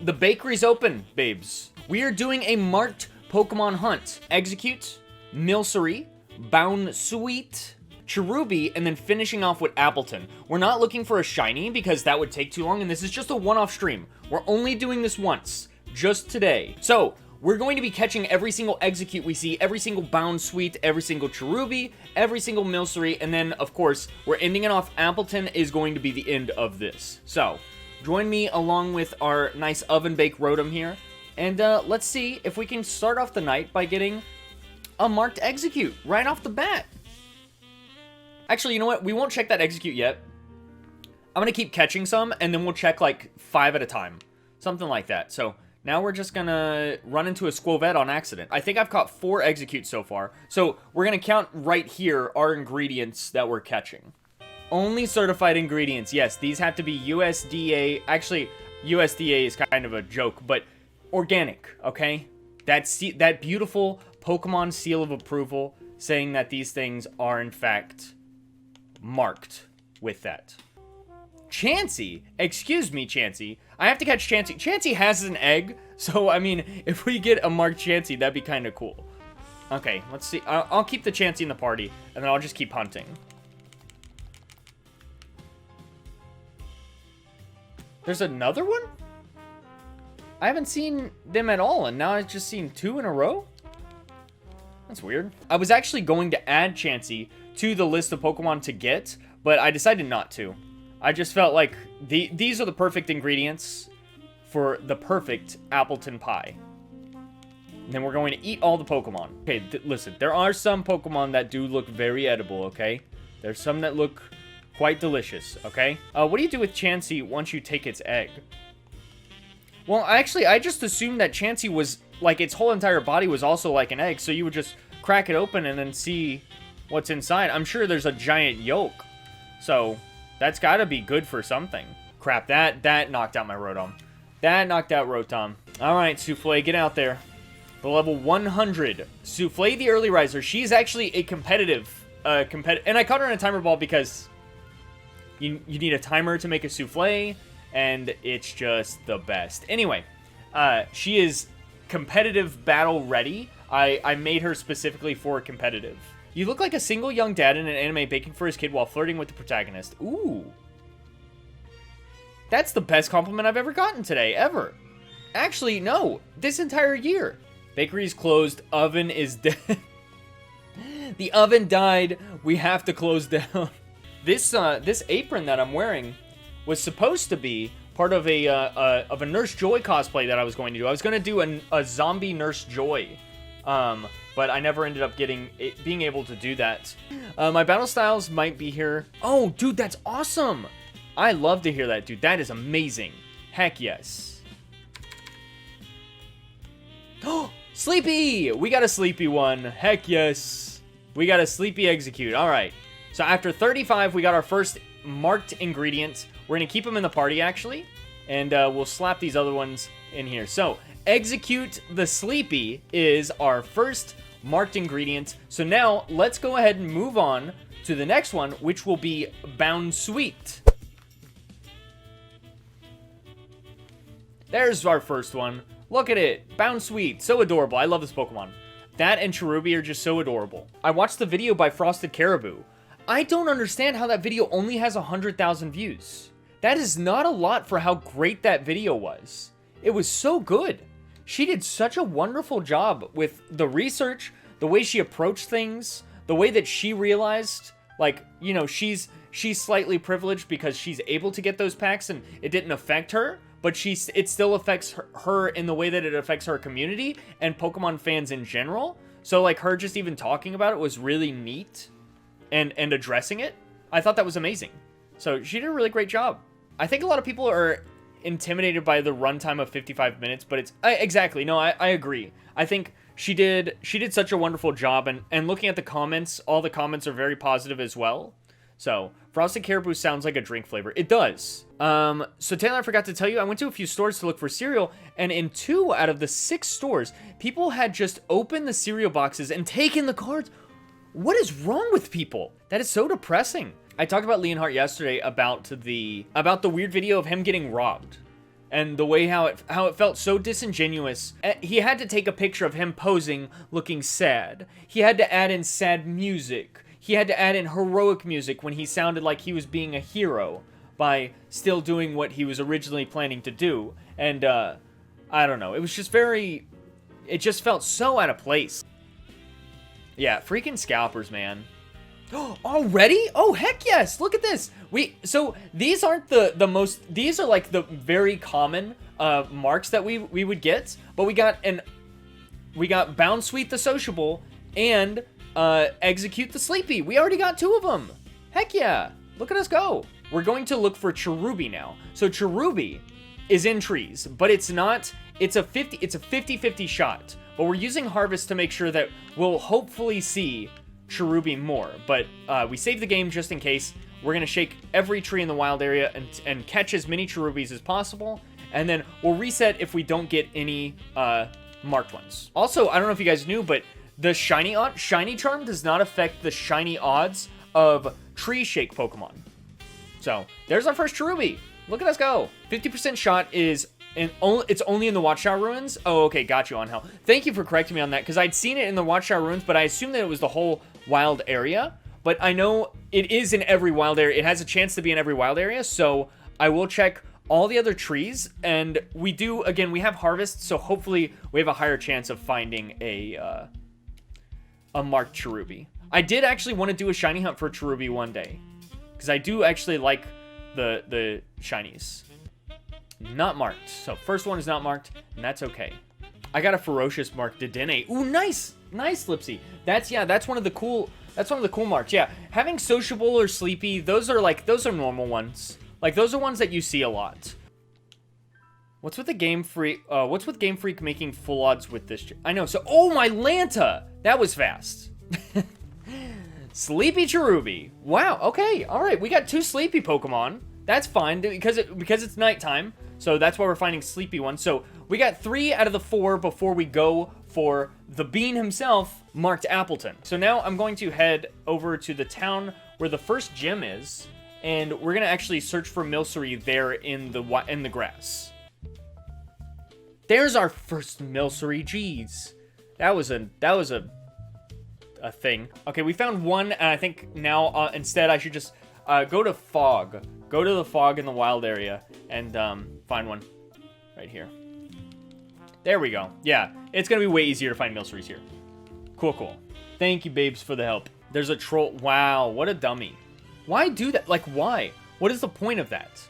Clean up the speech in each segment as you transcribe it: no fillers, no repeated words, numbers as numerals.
the bakery's open, babes. We are doing a marked Pokemon hunt. Execute, Milcery, Bounsweet, Cherubi, and then finishing off with Appleton. We're not looking for a shiny because that would take too long, and this is just a one-off stream. We're only doing this once, just today. So, we're going to be catching every single Execute we see, every single Bounsweet, every single Cherubi, every single Milcery, and then, of course, we're ending it off. Appleton is going to be the end of this. So, join me along with our nice oven-baked Rotom here, and let's see if we can start off the night by getting a marked Execute right off the bat. Actually, you know what? We won't check that Execute yet. I'm going to keep catching some, and then we'll check, like, 5 at a time. Something like that. So, now we're just going to run into a Squovette on accident. I think I've caught 4 Executes so far. So, we're going to count right here our ingredients that we're catching. Only certified ingredients. Yes, these have to be USDA. Actually, USDA is kind of a joke, but organic, okay? That beautiful Pokemon seal of approval saying that these things are, in fact, marked with that. Chansey? Excuse me, Chansey. I have to catch Chansey. Chansey has an egg, so, I mean, if we get a marked Chansey, that'd be kind of cool. Okay, let's see. I'll keep the Chansey in the party, and then I'll just keep hunting. There's another one? I haven't seen them at all, and now I've just seen 2 in a row? That's weird. I was actually going to add Chansey to the list of Pokemon to get, but I decided not to. I just felt like these are the perfect ingredients for the perfect Appleton pie. And then we're going to eat all the Pokemon. Okay, listen, there are some Pokemon that do look very edible, okay? There's some that look quite delicious, okay? What do you do with Chansey once you take its egg? Well, actually, I just assumed that Chansey was, like, its whole entire body was also like an egg, so you would just crack it open and then see what's inside. I'm sure there's a giant yolk, so that's gotta be good for something. Crap, that knocked out my Rotom. That knocked out Rotom. Alright, Souffle, get out there. The level 100. Souffle the early riser. She's actually a competitive, and I caught her in a timer ball because you need a timer to make a Souffle, and it's just the best. Anyway, she is competitive battle ready. I made her specifically for competitive. You look like a single young dad in an anime baking for his kid while flirting with the protagonist. Ooh. That's the best compliment I've ever gotten today, ever. Actually, no. This entire year. Bakery's closed. Oven is dead. The oven died. We have to close down. This apron that I'm wearing was supposed to be part of a Nurse Joy cosplay that I was going to do. I was going to do a zombie Nurse Joy. But I never ended up being able to do that. My battle styles might be here. Oh, dude, that's awesome. I love to hear that, dude. That is amazing. Heck yes. Oh, Sleepy! We got a Sleepy one. Heck yes. We got a Sleepy Execute. All right. So after 35, we got our first marked ingredient. We're going to keep them in the party, actually. And we'll slap these other ones in here. So, Execute the Sleepy is our first marked ingredient. So now, let's go ahead and move on to the next one, which will be Bounsweet. There's our first one. Look at it. Bounsweet. So adorable. I love this Pokemon. That and Cherubi are just so adorable. I watched the video by Frosted Caribou. I don't understand how that video only has 100,000 views. That is not a lot for how great that video was. It was so good. She did such a wonderful job with the research, the way she approached things, the way that she realized, like, you know, she's slightly privileged because she's able to get those packs and it didn't affect her, but it still affects her in the way that it affects her community and Pokemon fans in general. So, like, her just even talking about it was really neat and addressing it. I thought that was amazing. So, she did a really great job. I think a lot of people are intimidated by the runtime of 55 minutes, but it's exactly. No, I agree. I think she did such a wonderful job, and looking at the comments, all the comments are very positive as well. So, Frosted Caribou sounds like a drink flavor. It does. So Taylor, I forgot to tell you, I went to a few stores to look for cereal, and in 2 out of the 6 stores, people had just opened the cereal boxes and taken the cards. What is wrong with people? That is so depressing. I talked about Leonhardt yesterday about the weird video of him getting robbed. And the way how it felt so disingenuous. He had to take a picture of him posing looking sad. He had to add in sad music. He had to add in heroic music when he sounded like he was being a hero by still doing what he was originally planning to do. And I don't know. It was just it just felt so out of place. Yeah, freaking scalpers, man. Already? Oh, heck yes. Look at this. So these aren't the most, these are like the very common marks that we would get, but we got Bound Sweet the Sociable and Execute the Sleepy. We already got 2 of them. Heck yeah. Look at us go. We're going to look for Cherubi now. So Cherubi is in trees, but it's not, it's a 50-50 shot. But we're using Harvest to make sure that we'll hopefully see Cherubi more. But we saved the game just in case. We're going to shake every tree in the wild area and catch as many Cherubis as possible. And then we'll reset if we don't get any marked ones. Also, I don't know if you guys knew, but the Shiny Charm does not affect the Shiny odds of Tree Shake Pokemon. So, there's our first Cherubi. Look at us go. 50% shot is... it's only in the Watchtower Ruins? Oh, okay, got you, Angel. Thank you for correcting me on that, because I'd seen it in the Watchtower Ruins, but I assumed that it was the whole wild area. But I know it is in every wild area. It has a chance to be in every wild area, so I will check all the other trees. And we do, again, we have Harvest, so hopefully we have a higher chance of finding a marked Cherubi. I did actually want to do a shiny hunt for Cherubi one day, because I do actually like the shinies. Not marked. So first one is not marked, and that's okay. I got a ferocious mark, Dedenne. Ooh, nice, nice, Lipsy. That's one of the cool. That's one of the cool marks. Yeah, having Sociable or Sleepy, those are normal ones. Like those are ones that you see a lot. What's with the Game Freak? What's with Game Freak making full odds with this? I know. So, oh my Lanta, that was fast. Sleepy Cherubi. Wow. Okay. All right. We got 2 sleepy Pokemon. That's fine because it's nighttime. So that's why we're finding sleepy ones. So we got 3 out of the 4 before we go for the Bean himself, marked Appleton. So now I'm going to head over to the town where the first gym is, and we're gonna actually search for Milcery there in the grass. There's our first Milcery. Jeez, that was a thing. Okay, we found one, and I think now instead I should just go to Fog. Go to the Fog in the wild area and find one right here. There we go. Yeah, it's going to be way easier to find Milcerys here. Cool, cool. Thank you, babes, for the help. There's a troll. Wow, what a dummy. Why do that? Like, why? What is the point of that?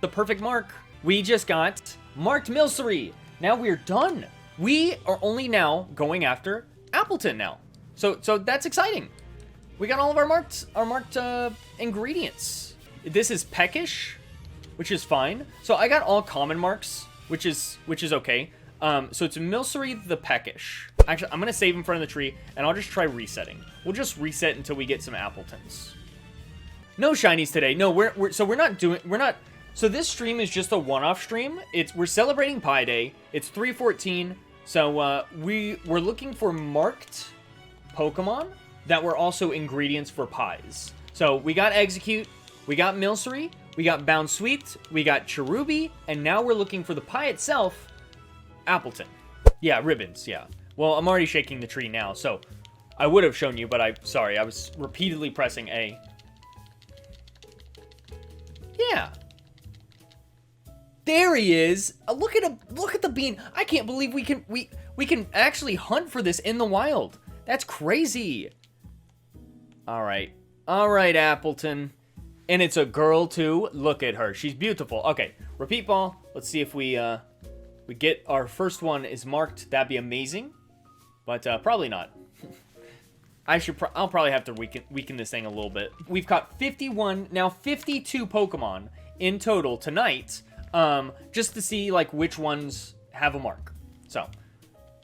The perfect mark. We just got marked Milcery. Now we're done. We are only now going after Appleton now. So that's exciting. We got all of our marked ingredients. This is peckish, which is fine. So I got all common marks, which is okay. So it's Milcery the peckish. Actually, I'm gonna save in front of the tree, and I'll just try resetting. We'll just reset until we get some Appletons. No shinies today. No, we're not. So this stream is just a one-off stream. We're celebrating Pi Day. It's 3/14. So we're looking for marked Pokemon that were also ingredients for pies. So we got Execute, we got Milcery, we got Bound Sweet, we got Cherubi, and now we're looking for the pie itself, Appleton. Yeah, ribbons, yeah. Well, I'm already shaking the tree now, so I would have shown you, but sorry, I was repeatedly pressing A. Yeah. There he is. Look at the bean. I can't believe we can actually hunt for this in the wild. That's crazy. All right, Appleton. And it's a girl, too. Look at her. She's beautiful. Okay, repeat ball. Let's see if we get our first one is marked. That'd be amazing. But probably not. I'll probably have to weaken this thing a little bit. We've got 51, now 52 Pokemon in total tonight. Just to see, like, which ones have a mark. So,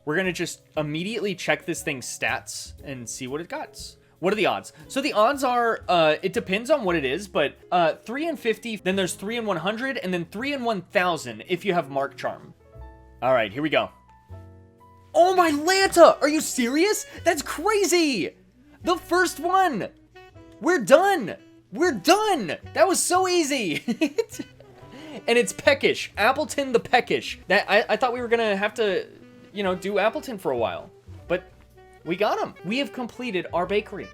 we're going to just immediately check this thing's stats and see what it got. What are the odds? So the odds are, it depends on what it is, but 3 in 50, then there's 3 in 100, and then 3 in 1,000 if you have Mark Charm. All right, here we go. Oh my Lanta! Are you serious? That's crazy! The first one! We're done! We're done! That was so easy! And it's Peckish. Appleton the Peckish. That I thought we were gonna have to, you know, do Appleton for a while. But we got him. We have completed our bakery.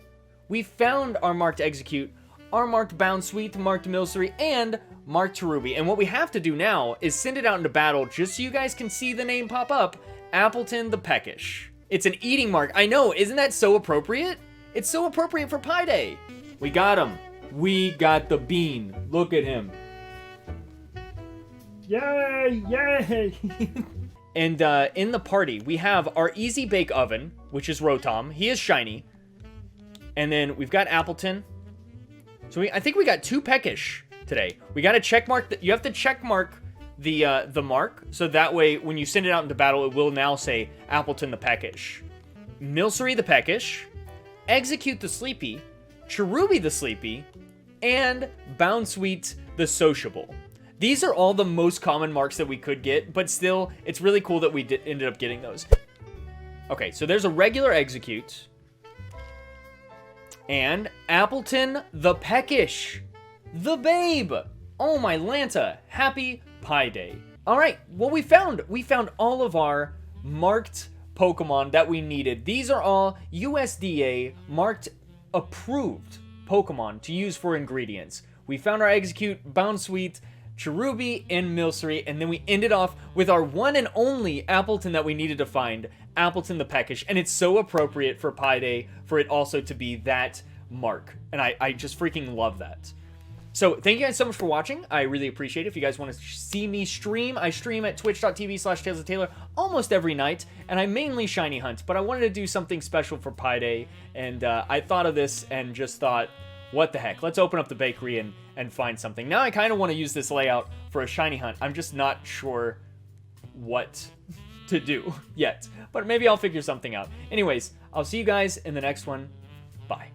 We found our marked Execute, our marked Bound Sweet, marked Milcery, and marked Cherubi. And what we have to do now is send it out into battle just so you guys can see the name pop up. Appleton the Peckish. It's an eating mark. I know, isn't that so appropriate? It's so appropriate for Pi Day. We got him. We got the bean. Look at him. Yay, yay. And in the party, we have our Easy Bake Oven, which is Rotom. He is shiny. And then we've got Appleton. So I think we got 2 Peckish today. We got to check mark. You have to check mark the mark, so that way when you send it out into battle, it will now say Appleton the Peckish. Milcery the Peckish. Execute the Sleepy. Cherubi the Sleepy. And Bound Sweet the Sociable. These are all the most common marks that we could get, but still, it's really cool that we ended up getting those. Okay, so there's a regular Execute. And Appleton the Peckish. The Babe. Oh my Lanta. Happy Pi Day. Alright, what we found all of our marked Pokemon that we needed. These are all USDA marked approved Pokemon to use for ingredients. We found our Execute, Bound Sweet, Cherubi, and Milcery, and then we ended off with our one and only Appleton that we needed to find, Appleton the Peckish, and it's so appropriate for Pi Day for it also to be that mark, and I just freaking love that. So thank you guys so much for watching. I really appreciate it. If you guys want to see me stream, I stream at twitch.tv/TalesOfTaylor almost every night, and I mainly shiny hunt, but I wanted to do something special for Pi Day, and I thought of this and just thought, what the heck, let's open up the bakery and find something. Now I kind of want to use this layout for a shiny hunt. I'm just not sure what to do yet, but maybe I'll figure something out. Anyways, I'll see you guys in the next one. Bye.